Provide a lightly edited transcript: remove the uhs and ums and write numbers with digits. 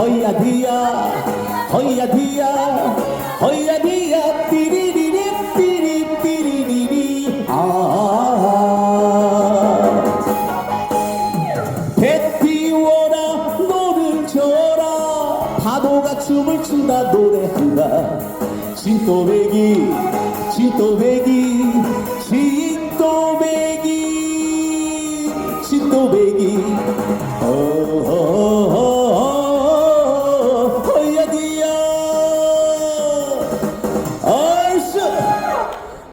허이야 디야 허이야 디야 허이야 디야 띠리리리 띠리띠리리리 배 띄워라 노를 져라 파도가 춤을 춘다 노래한다 진또배기 진또배기